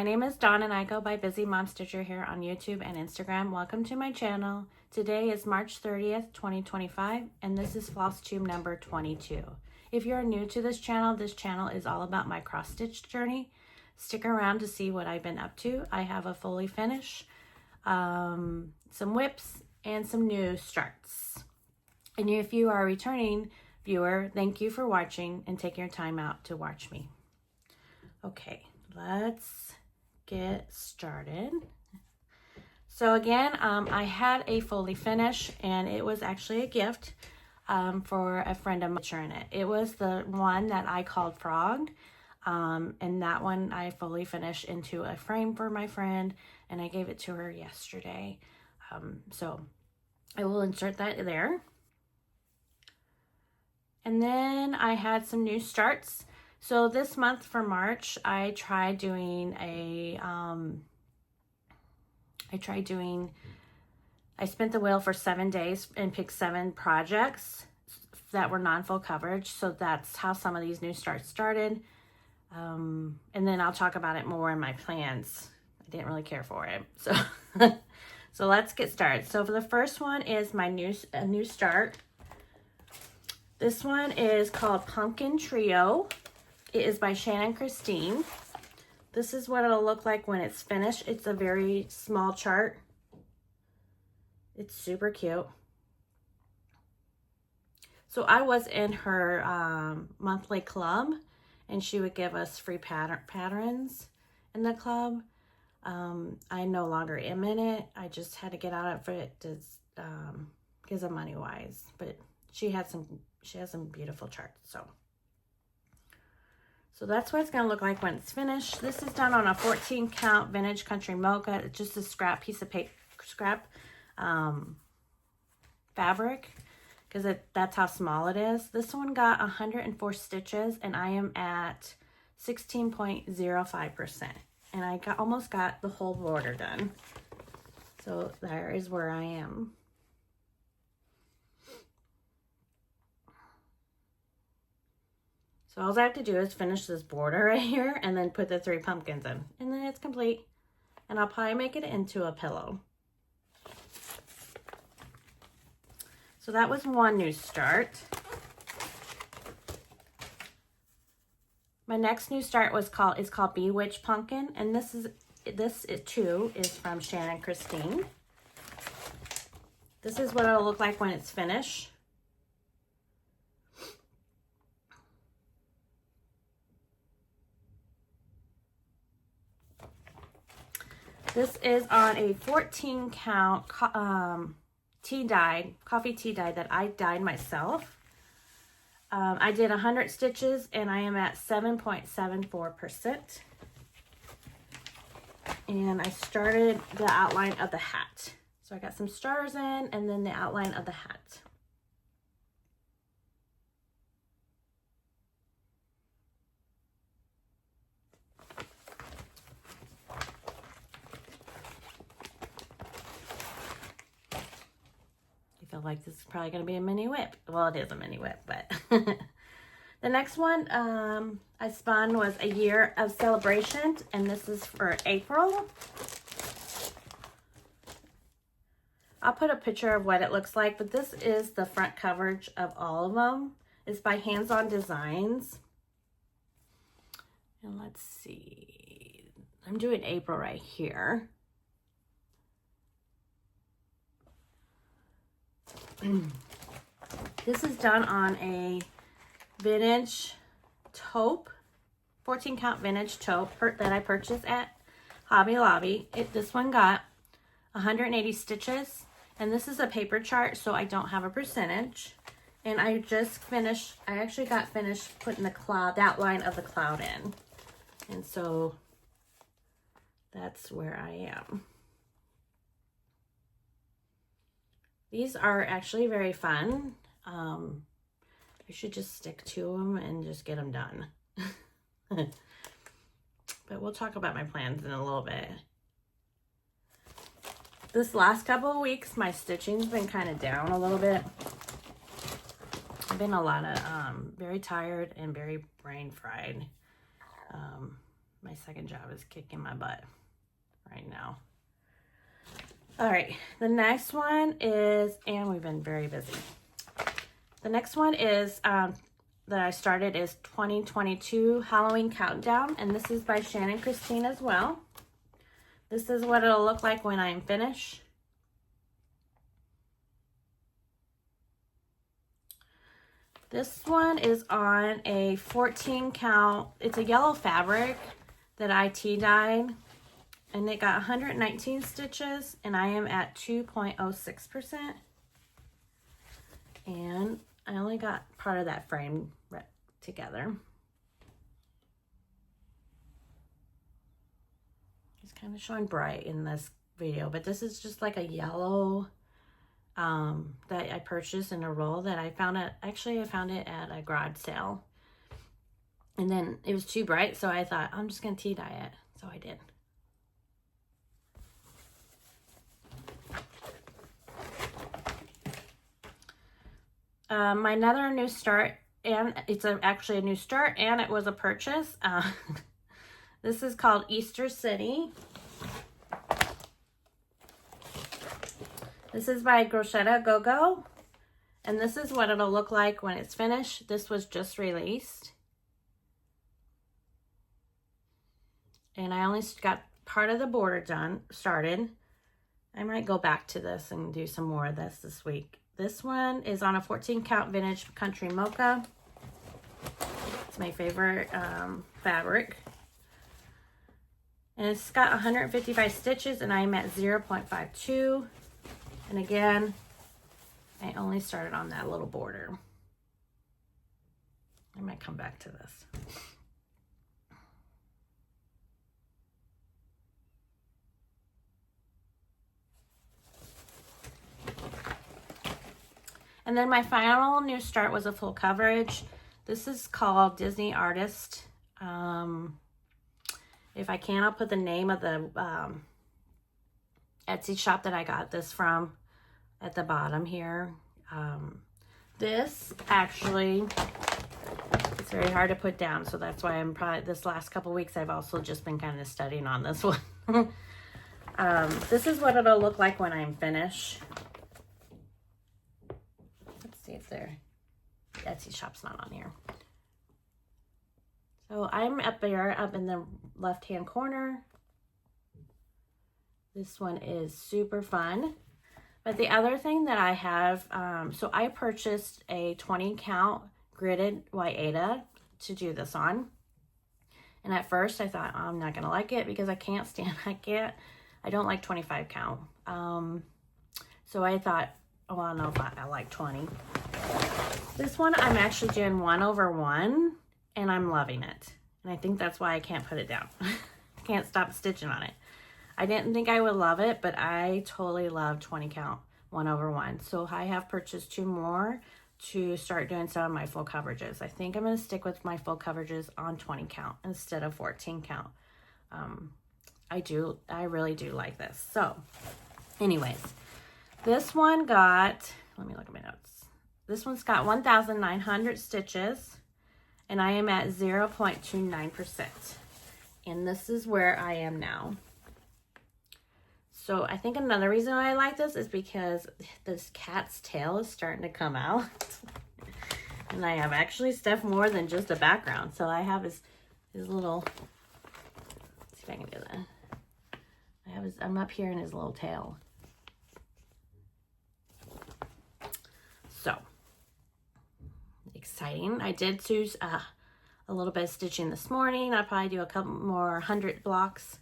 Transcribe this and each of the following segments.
My name is Dawn and I go by Busymomstitcher here on YouTube and Instagram. Welcome to my channel. Today is March 30th, 2025, and this is Floss Tube number 22. If you're new to this channel is all about my cross-stitch journey. Stick around to see what I've been up to. I have a fully finish, some whips, and some new starts. And if you are a returning viewer, thank you for watching and taking your time out to watch me. Okay, let's get started. So again, I had a fully finish, and it was actually a gift for a friend of mine in it. It was the one that I called Frog, and that one I fully finished into a frame for my friend, and I gave it to her yesterday. So I will insert that there. And then I had some new starts. So this month for March, I tried doing I spent the wheel for 7 days and picked 7 projects that were non-full coverage. So that's how some of these new starts started. And then I'll talk about it more in my plans. I didn't really care for it. So, so let's get started. So for the first one is my new start. This one is called Pumkin Trio. It is by Shannon Christine. This is what it'll look like when it's finished. It's a very small chart. It's super cute. So I was in her monthly club, and she would give us free patterns in the club. I no longer am in it. I just had to get out of it to because of money wise. But she has some beautiful charts. So that's what it's going to look like when it's finished. This is done on a 14 count vintage country mocha. It's just a scrap piece of paper, fabric, because that's how small it is. This one got 104 stitches, and I am at 16.05%. And I almost got the whole border done. So there is where I am. So all I have to do is finish this border right here and then put the 3 pumpkins in. And then it's complete. And I'll probably make it into a pillow. So that was one new start. My next new start is called Bewitch Pumpkin. And this too is from Shannon Christine. This is what it'll look like when it's finished. This is on a 14 count coffee tea dye that I dyed myself. I did 100 stitches, and I am at 7.74%. And I started the outline of the hat. So I got some stars in, and then the outline of the hat. I feel like this is probably going to be a mini whip. Well, it is a mini whip, but the next one I spun was A Year of Celebration, and this is for April. I'll put a picture of what it looks like, but this is the front coverage of all of them. It's by Hands On Designs. And let's see. I'm doing April right here. This is done on a vintage taupe, 14 count vintage taupe that I purchased at Hobby Lobby. This one got 180 stitches, and this is a paper chart, so I don't have a percentage. And I actually got finished putting the outline of the cloud in. And so that's where I am. These are actually very fun. You should just stick to them and just get them done. But we'll talk about my plans in a little bit. This last couple of weeks, my stitching's been kind of down a little bit. I've been a lot of very tired and very brain fried. My second job is kicking my butt right now. All right, the next one is, and we've been very busy. The next one is that I started is 2022 Halloween Countdown, and this is by Shannon Christine as well. This is what it'll look like when I'm finished. This one is on a 14 count. It's a yellow fabric that I tea dyed, and it got 119 stitches, and I am at 2.06%. And I only got part of that frame together. It's kind of showing bright in this video, but this is just like a yellow that I purchased in a roll that I found it. Actually, I found it at a garage sale. And then it was too bright, so I thought, I'm just going to tea dye it. So I did. My another new start, and it's actually a new start, and it was a purchase. This is called Easter City. This is by Gogo, and this is what it'll look like when it's finished. This was just released. And I only got part of the border started. I might go back to this and do some more of this week. This one is on a 14 count vintage country mocha. It's my favorite fabric. And it's got 155 stitches, and I'm at 0.52. And again, I only started on that little border. I might come back to this. And then my final new start was a full coverage. This is called Disney Artist. If I can, I'll put the name of the Etsy shop that I got this from at the bottom here. This actually, it's very hard to put down, so that's why I'm probably, this last couple weeks, I've also just been kind of studying on this one. This is what it'll look like when I'm finished. See if their Etsy shop's not on here. So I'm up there, up in the left-hand corner. This one is super fun. But the other thing that I have, so I purchased a 20 count gridded white Aida to do this on. And at first I thought, oh, I'm not gonna like it because I don't like 25 count. So I thought, oh, I don't know if I like 20. This one, I'm actually doing 1/1, and I'm loving it. And I think that's why I can't put it down. Can't stop stitching on it. I didn't think I would love it, but I totally love 20 count 1/1. So I have purchased 2 more to start doing some of my full coverages. I think I'm going to stick with my full coverages on 20 count instead of 14 count. I really do like this. So anyways, this one got, let me look at my notes. This one's got 1,900 stitches, and I am at 0.29%. And this is where I am now. So I think another reason why I like this is because this cat's tail is starting to come out. And I have actually stuff more than just a background. So I have his little, let's see if I can do that. I'm up here in his little tail. So exciting. I did choose a little bit of stitching this morning. I'll probably do a couple more 100 blocks.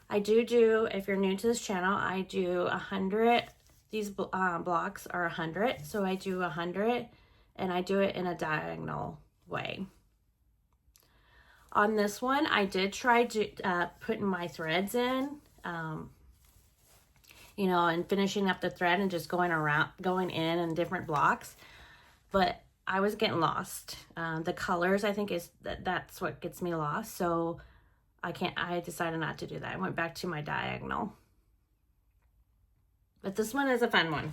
I do, if you're new to this channel, I do 100. These blocks are 100. So I do 100, and I do it in a diagonal way. On this one, I did try to putting my threads in, you know, and finishing up the thread and just going in different blocks. But I was getting lost. The colors, I think, that's what gets me lost. So I decided not to do that. I went back to my diagonal. But this one is a fun one.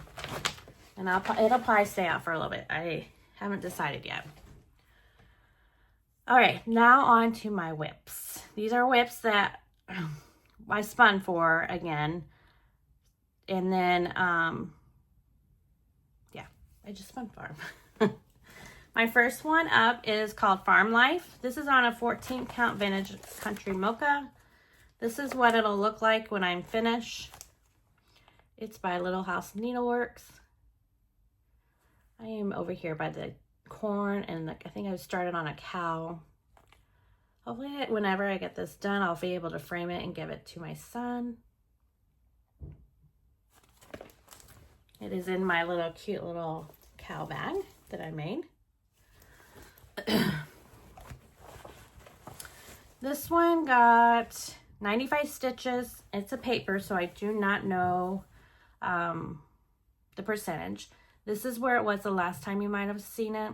And it'll probably stay out for a little bit. I haven't decided yet. All right, now on to my whips. These are whips that I spun for again. And then, yeah, I just spun for them. My first one up is called Farm Life. This is on a 14 count vintage country mocha. This is what it'll look like when I'm finished. It's by Little House Needleworks. I am over here by the corn, and I think I started on a cow. Hopefully whenever I get this done, I'll be able to frame it and give it to my son. It is in my little cute little cow bag that I made. This one got 95 stitches. It's a paper, so I do not know the percentage. This is where it was the last time you might have seen it.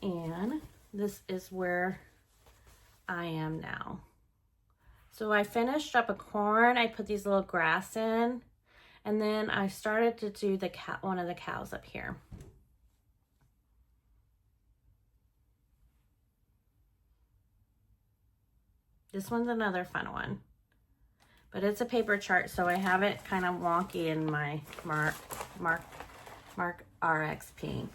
And this is where I am now. So I finished up a corn. I put these little grass in, and then I started to do the one of the cows up here. This one's another fun one, but it's a paper chart, so I have it kind of wonky in my Mark RXP.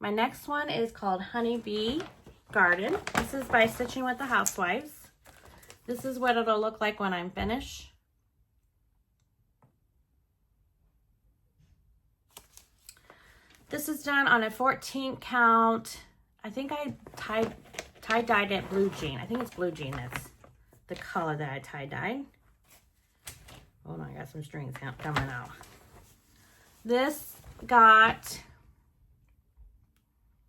My next one is called Honeybee Garden. This is by Stitching with the Housewives. This is what it'll look like when I'm finished. This is done on a 14 count. I think I tie-dyed it blue jean. I think it's blue jean. That's the color that I tie-dyed. Hold on, I got some strings coming out. This got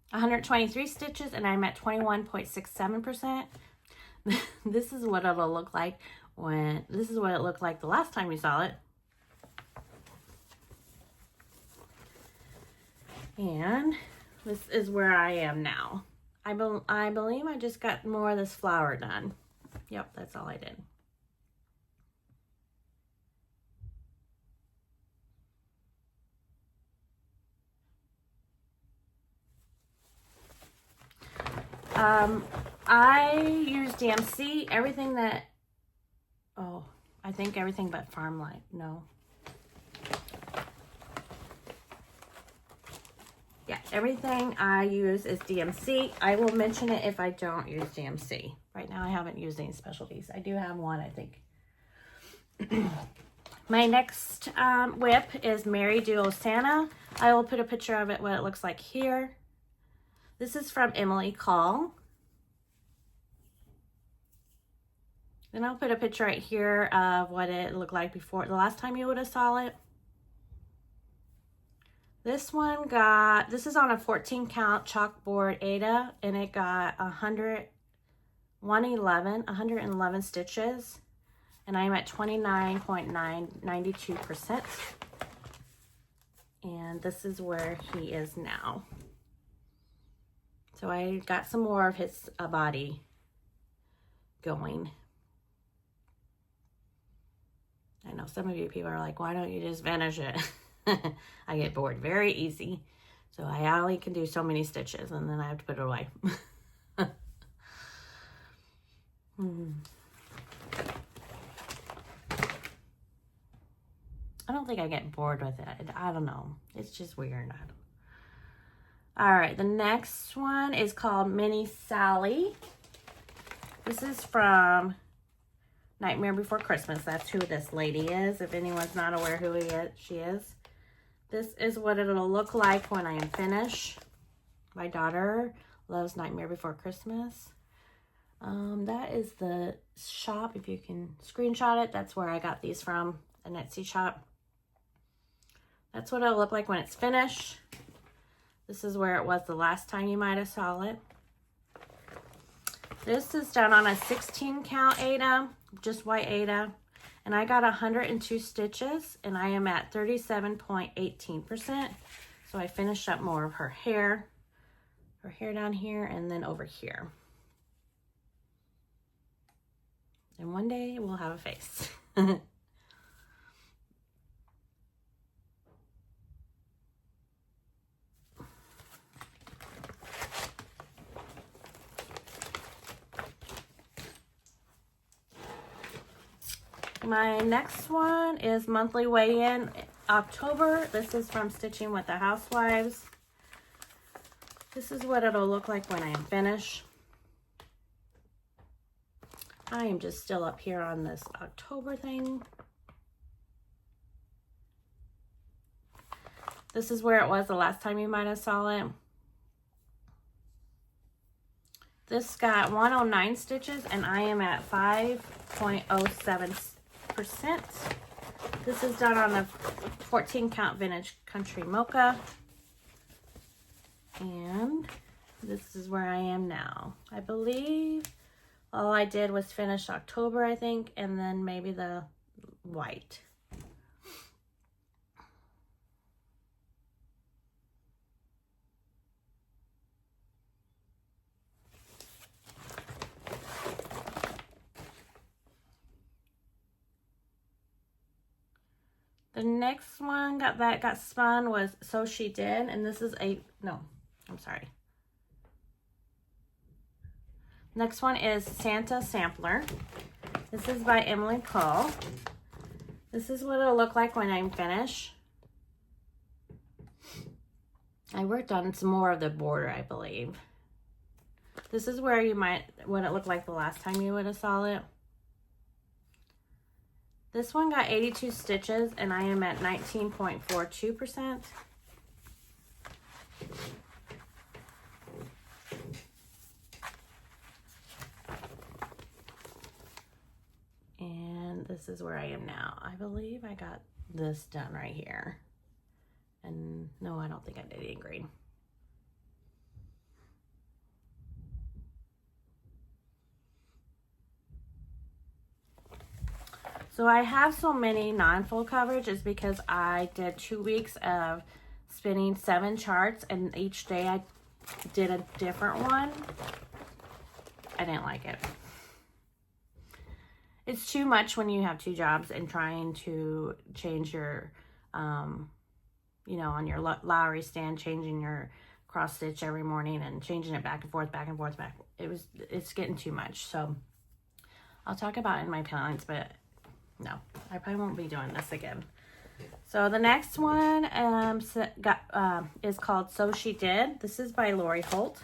123 stitches, and I'm at 21.67%. This is what it'll look like this is what it looked like the last time you saw it. And this is where I am now. I believe I just got more of this flower done. Yep, that's all I did. I use DMC, everything that, I think everything but Farm Life, no. Yeah, everything I use is DMC. I will mention it if I don't use DMC. Right now I haven't used any specialties. I do have one, I think. My next whip is Mary Do Santa. I will put a picture of it, what it looks like here. This is from Emily Call. Then I'll put a picture right here of what it looked like before, the last time you would have saw it. This one this is on a 14 count chalkboard Ada, and it got 111 stitches, and I'm at 29.92%. And this is where he is now. So I got some more of his body going. I know some of you people are like, why don't you just finish it? I get bored very easy. So I only can do so many stitches, and then I have to put it away. I don't think I get bored with it. I don't know. It's just weird. All right, the next one is called Mini Sally. This is from Nightmare Before Christmas. That's who this lady is, if anyone's not aware who she is. This is what it'll look like when I am finished. My daughter loves Nightmare Before Christmas. That is the shop. If you can screenshot it, that's where I got these from, an Etsy shop. That's what it'll look like when it's finished. This is where it was the last time you might have saw it. This is done on a 16 count Ada, just white Ada. And I got 102 stitches, and I am at 37.18%. So I finished up more of her hair down here, and then over here. And one day we'll have a face. My next one is monthly weigh-in October. This is from Stitching with the Housewives. This is what it'll look like when I am finished. I am just still up here on this October thing. This is where it was the last time you might have saw it. This got 109 stitches and I am at 5.07%. This is done on a 14 count vintage country mocha. And this is where I am now. I believe all I did was finish October, I think, and then maybe the white. The next one that got spun was So She Did, and this is I'm sorry. Next one is Santa Sampler. This is by Emily Cole. This is what it'll look like when I'm finished. I worked on some more of the border, I believe. This is where what it looked like the last time you would have saw it. This one got 82 stitches and I am at 19.42%. And this is where I am now. I believe I got this done right here. And no, I don't think I did it in green. So I have so many non-full coverage is because I did 2 weeks of spinning 7 charts and each day I did a different one. I didn't like it. It's too much when you have 2 jobs and trying to change your, you know, on your Lowry stand, changing your cross stitch every morning and changing it back and forth, back and forth, back. It's getting too much. So I'll talk about it in my plans, but no, I probably won't be doing this again. So the next one is called So She Did. This is by Lori Holt.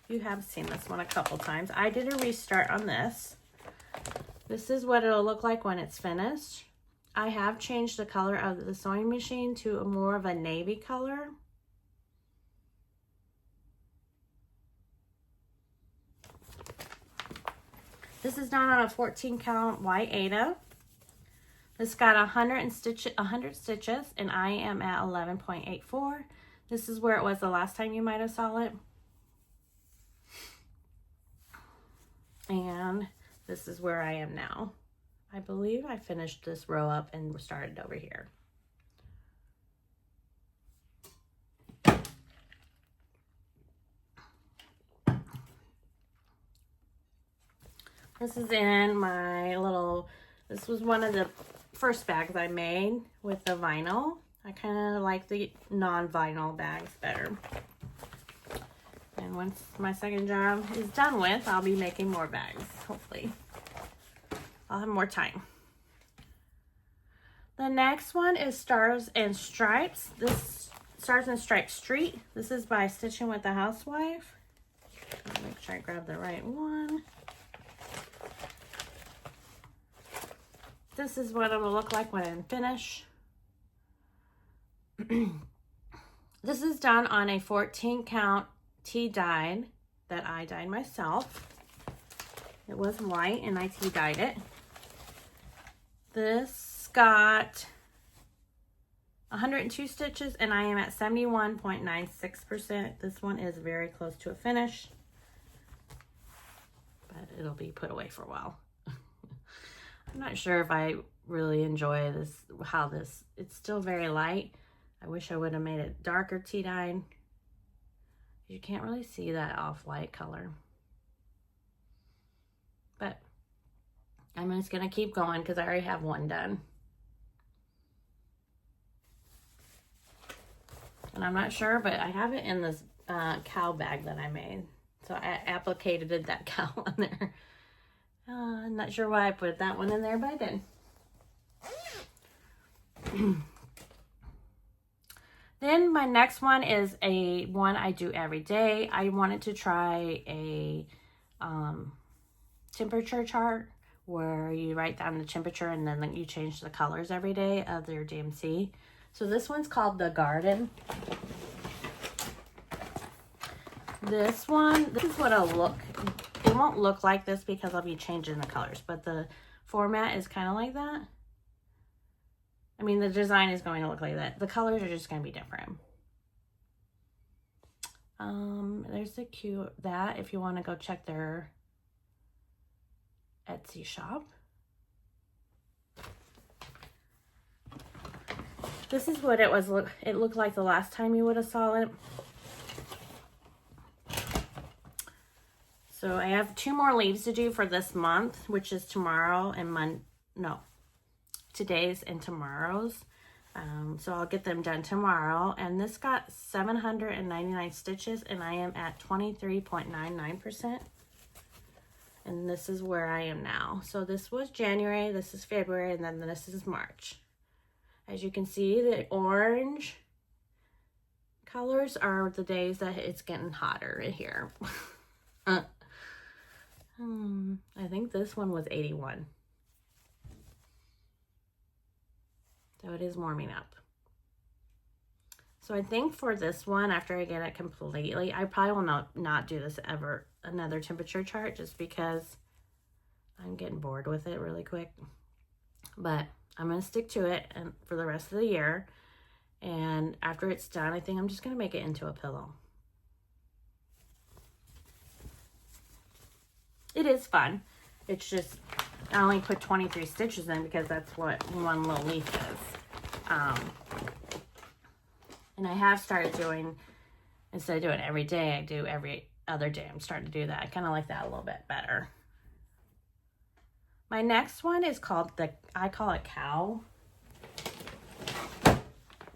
You have seen this one a couple times. I did a restart on this. This is what it'll look like when it's finished. I have changed the color of the sewing machine to more of a navy color. This is done on a 14 count white Aida. This got 100 stitches and I am at 11.84. This is where it was the last time you might have saw it. And this is where I am now. I believe I finished this row up and started over here. This is in my little, this was one of the first bags I made with the vinyl. I kind of like the non-vinyl bags better. And once my second job is done with, I'll be making more bags, hopefully. I'll have more time. The next one is Stars and Stripes. This Stars and Stripes Street. This is by Stitching with the Housewife. I'll make sure I grab the right one. This is what it will look like when I'm finished. This is done on a 14 count tea dyed that I dyed myself. It was white and I tea dyed it. This got 102 stitches and I am at 71.96%. This one is very close to a finish, but it'll be put away for a while. I'm not sure if I really enjoy this, it's still very light. I wish I would have made it darker tea dyed. You can't really see that off-white color. But I'm just going to keep going because I already have one done. And I'm not sure, but I have it in this cow bag that I made. So I applicated that cow on there. I'm not sure why I put that one in there, but I did. Then my next one is a one I do every day. I wanted to try a temperature chart where you write down the temperature and then you change the colors every day of your DMC. So this one's called The Garden. This is what it'll look. It won't look like this because I'll be changing the colors, but the format is kind of like that. I mean, the design is going to look like that. The colors are just going to be different. There's the cute, that if you want to go check their Etsy shop. This is what it was. It looked like the last time you would have saw it. So I have 2 more leaves to do for this month, which is tomorrow and today's and tomorrow's. So I'll get them done tomorrow. And this got 799 stitches and I am at 23.99%. And this is where I am now. So this was January, this is February, and then this is March. As you can see, the orange colors are the days that it's getting hotter in here. I think this one was 81. So it is warming up. So I think for this one, after I get it completely, I probably will not do this ever, another temperature chart, just because I'm getting bored with it really quick. But I'm going to stick to it and for the rest of the year. And after it's done, I think I'm just going to make it into a pillow. It is fun. It's just, I only put 23 stitches in because that's what one little leaf is. And I have started doing, instead of doing every day, I do every other day. I'm starting to do that. I kind of like that a little bit better. My next one is called I call it Cow.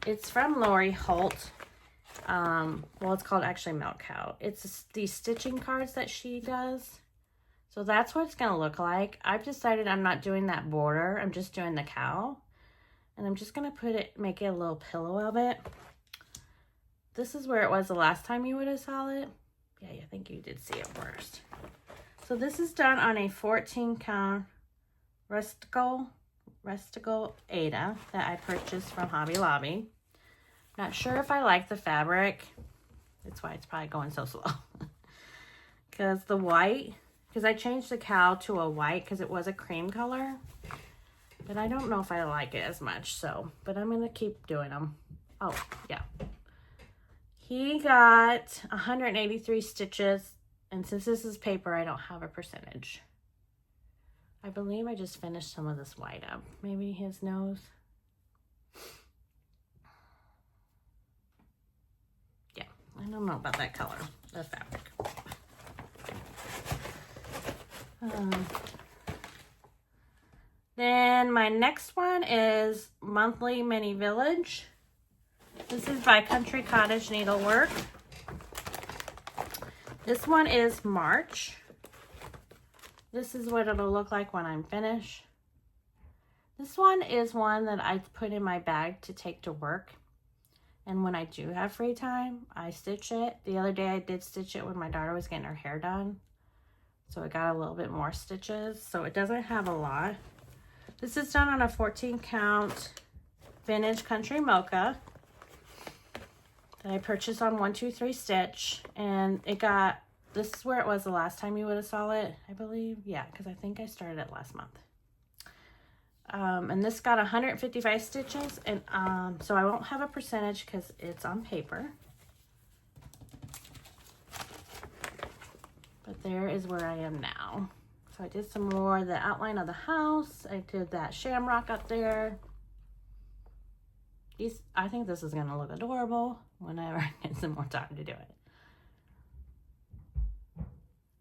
It's from Lori Holt. Well, it's called actually Milk Cow. It's these stitching cards that she does. So that's what it's going to look like. I've decided I'm not doing that border. I'm just doing the cow. And I'm just going to make it a little pillow of it. This is where it was the last time you would have saw it. Yeah, I think you did see it first. So this is done on a 14 count Rustical Ada that I purchased from Hobby Lobby. Not sure if I like the fabric. That's why it's probably going so slow. Because I changed the cow to a white because it was a cream color. But I don't know if I like it as much, but I'm going to keep doing them. Oh, yeah. He got 183 stitches, and since this is paper, I don't have a percentage. I believe I just finished some of this white up. Maybe his nose. Yeah, I don't know about that color, the fabric. Then my next one is Monthly Mini Village. This is by Country Cottage Needlework. This one is March. This is what it'll look like when I'm finished. This one is one that I put in my bag to take to work. And when I do have free time, I stitch it. The other day I did stitch it when my daughter was getting her hair done. So it got a little bit more stitches. So it doesn't have a lot. This is done on a 14 count vintage country mocha that I purchased on 123 stitch. And this is where it was the last time you would have saw it, I believe. Yeah, because I think I started it last month. And this got 155 stitches. And so I won't have a percentage because it's on paper. But there is where I am now. So I did some more of the outline of the house. I did that shamrock up there. I think this is going to look adorable whenever I get some more time to do it.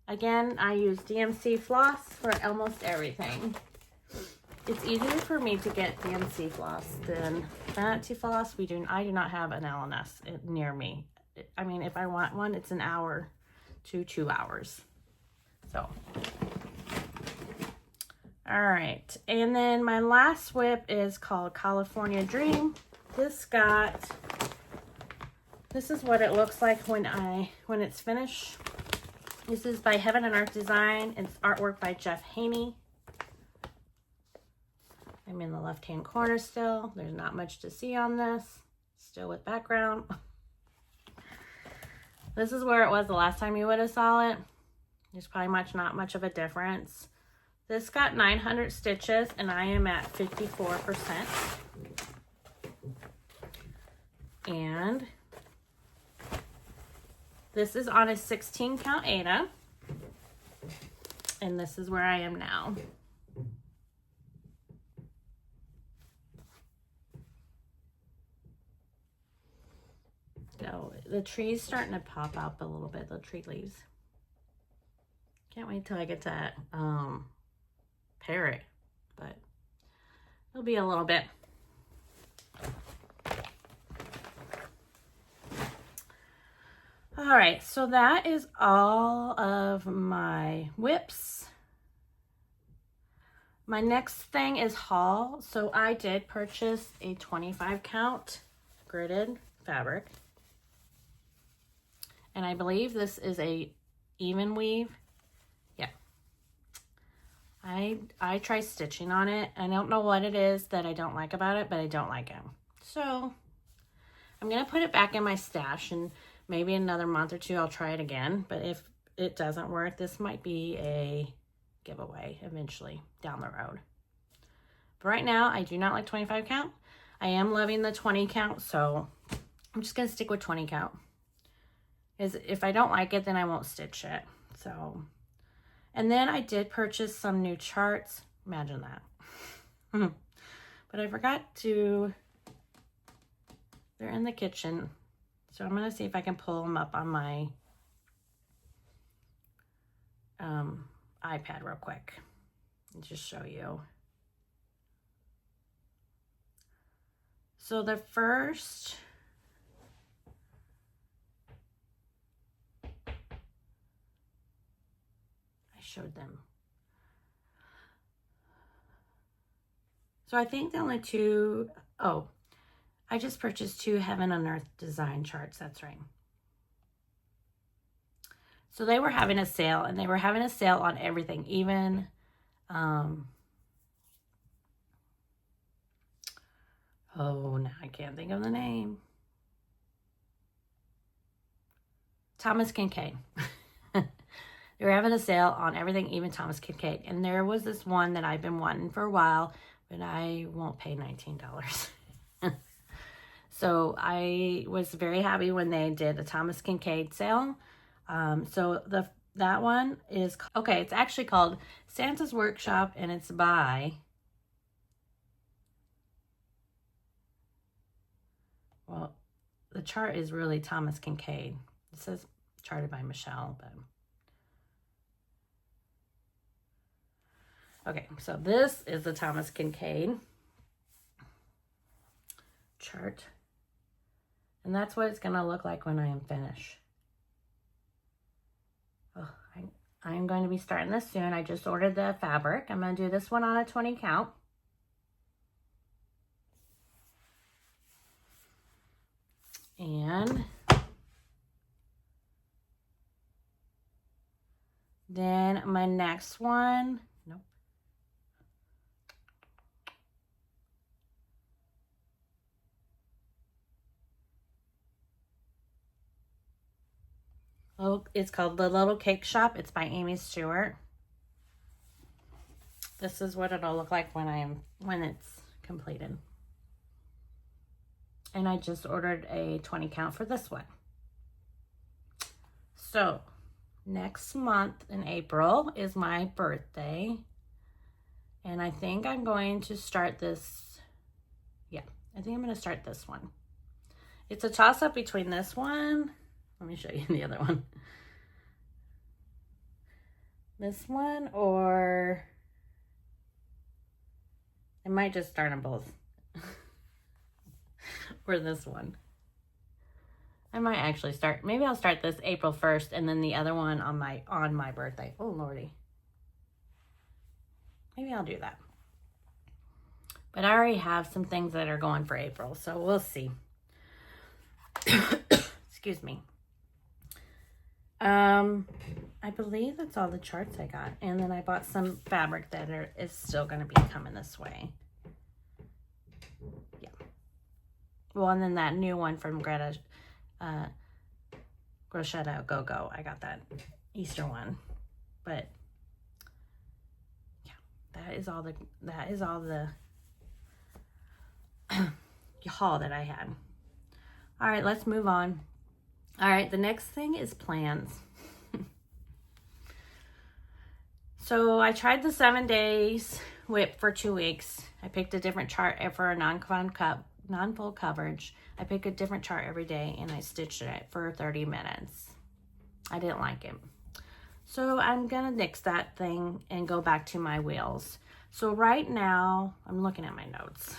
Again, I use DMC floss for almost everything. It's easier for me to get DMC floss than vanity floss. I do not have an L&S near me. I mean, if I want one, it's an hour to 2 hours. So All right, and then my last whip is called California Dream. This is what it looks like when it's finished. This is by Heaven and Earth Design. It's artwork by Jeff Haynie. I'm in the left-hand corner still. There's not much to see on this. Still with background. This is where it was the last time you would have saw it. There's probably not much of a difference. This got 900 stitches and I am at 54%. And this is on a 16 count Aida. And this is where I am now. So the tree's starting to pop up a little bit, the tree leaves. Can't wait till I get that parrot, but it'll be a little bit. All right, so that is all of my whips. My next thing is haul. So I did purchase a 25 count gridded fabric. And I believe this is a even weave. Yeah. I try stitching on it. I don't know what it is that I don't like about it, but I don't like it. So I'm going to put it back in my stash, and maybe another month or two I'll try it again. But if it doesn't work, this might be a giveaway eventually down the road. But right now, I do not like 25 count. I am loving the 20 count, so I'm just going to stick with 20 count. If I don't like it, then I won't stitch it. So, and then I did purchase some new charts. Imagine that. But I forgot to, they're in the kitchen. So I'm going to see if I can pull them up on my iPad real quick and just show you. So the first, showed them. So I think the only two, oh, I just purchased 2 Heaven and Earth design charts. That's right. So they were having a sale, and they were having a sale on everything, even oh, now I can't think of the name. Thomas Kincaid. They were having a sale on everything, even Thomas Kincaid. And there was this one that I've been wanting for a while, but I won't pay $19. So I was very happy when they did a Thomas Kincaid sale. So that one is, okay, it's actually called Santa's Workshop, and it's by, well, the chart is really Thomas Kincaid. It says charted by Michelle, but okay, so this is the Thomas Kincaid chart. And that's what it's going to look like when I am finished. Oh, I'm going to be starting this soon. I just ordered the fabric. I'm going to do this one on a 20 count. And then my next one, nope. Oh, it's called The Little Cake Shop. It's by Amy Stewart. This is what it'll look like when it's completed. And I just ordered a 20 count for this one. So next month in April is my birthday. And I think I'm going to start this. Yeah, I think I'm going to start this one. It's a toss-up between this one. Let me show you the other one. This one, or I might just start them both. Or this one. I might actually start, maybe I'll start this April 1st and then the other one on my birthday. Oh, Lordy. Maybe I'll do that. But I already have some things that are going for April, so we'll see. Excuse me. I believe that's all the charts I got. And then I bought some fabric that is still going to be coming this way. Yeah. Well, and then that new one from Greta, Croquette Gogo. I got that Easter one. But yeah, that is all the haul that I had. All right, let's move on. All right, the next thing is plans. So I tried the 7 days whip for 2 weeks. I picked a different chart for a non-full coverage. I picked a different chart every day and I stitched it for 30 minutes. I didn't like it. So I'm gonna nix that thing and go back to my wheels. So right now, I'm looking at my notes.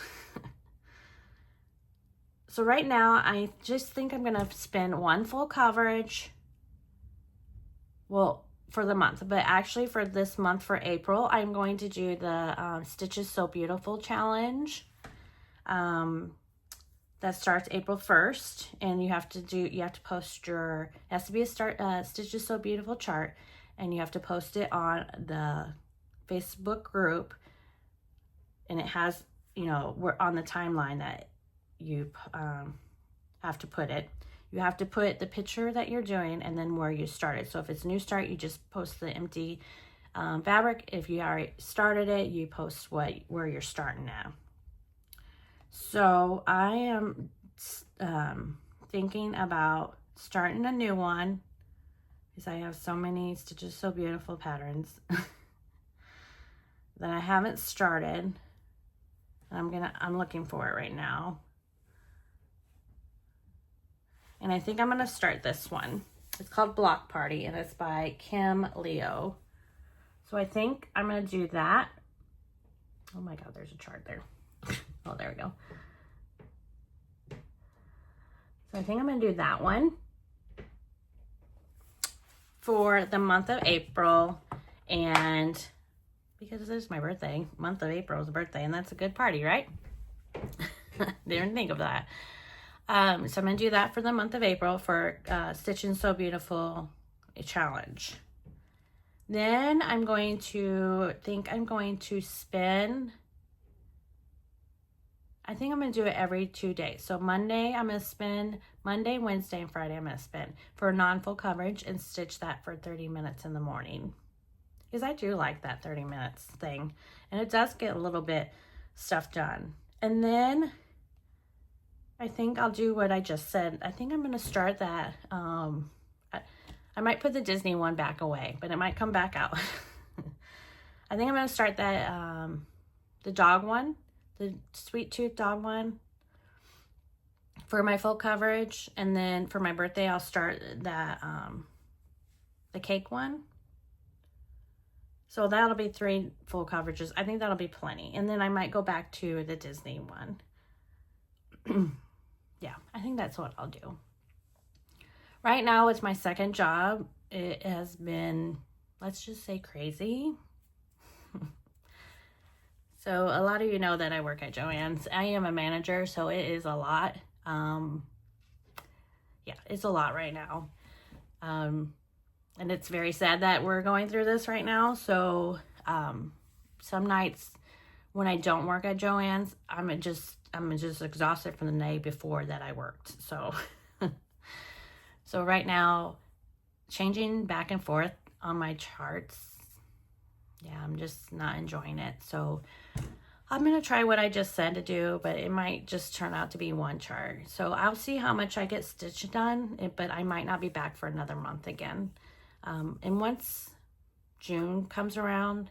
So right now, I just think I'm gonna spend 1 full coverage. Well, for the month, but actually for this month, for April, I'm going to do the Stitches So Beautiful challenge. That starts April 1st, and you have to post your, it has to be a Stitches So Beautiful chart, and you have to post it on the Facebook group, and it has, you know, we're on the timeline that you have to put it. You have to put the picture that you're doing and then where you started. So if it's new start, you just post the empty fabric. If you already started it, you post where you're starting at. So I am thinking about starting a new one because I have so many Stitches So Beautiful patterns that I haven't started. I'm looking for it right now. And I think I'm going to start this one. It's called Block Party, and it's by Kim Leo. So I think I'm going to do that. Oh my God, there's a chart there. Oh, there we go. So I think I'm going to do that one for the month of April. And because it's my birthday, month of April is a birthday, and that's a good party, right? Didn't think of that. So I'm going to do that for the month of April for Stitching So Beautiful challenge. Then I'm going to spin, I think I'm going to do it every 2 days. So Monday, I'm going to spin, Monday, Wednesday, and Friday, I'm going to spin for non-full coverage and stitch that for 30 minutes in the morning. Because I do like that 30 minutes thing. And it does get a little bit stuff done. And then I think I'll do what I just said. I think I'm going to start that. I might put the Disney one back away, but it might come back out. I think I'm going to start that, the dog one, the Sweet Tooth dog one for my full coverage. And then for my birthday, I'll start that, the cake one. So that'll be 3 full coverages. I think that'll be plenty. And then I might go back to the Disney one. Yeah, I think that's what I'll do. Right now, it's my second job. It has been, let's just say, crazy. So a lot of you know that I work at Joann's. I am a manager, so it is a lot. Yeah, it's a lot right now. And it's very sad that we're going through this right now. So some nights when I don't work at Joann's, I'm just exhausted from the day before that I worked. So so right now, changing back and forth on my charts, yeah, I'm just not enjoying it. So I'm going to try what I just said to do, but it might just turn out to be 1 chart. So I'll see how much I get stitched done, but I might not be back for another month again. And once June comes around,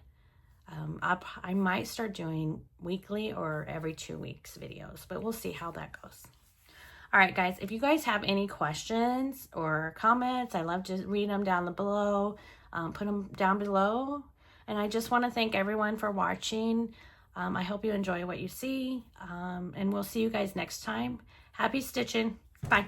I might start doing weekly or every 2 weeks videos, but we'll see how that goes. All right, guys, if you guys have any questions or comments, I love to read them down below. Put them down below. And I just want to thank everyone for watching. I hope you enjoy what you see. And we'll see you guys next time. Happy stitching. Bye.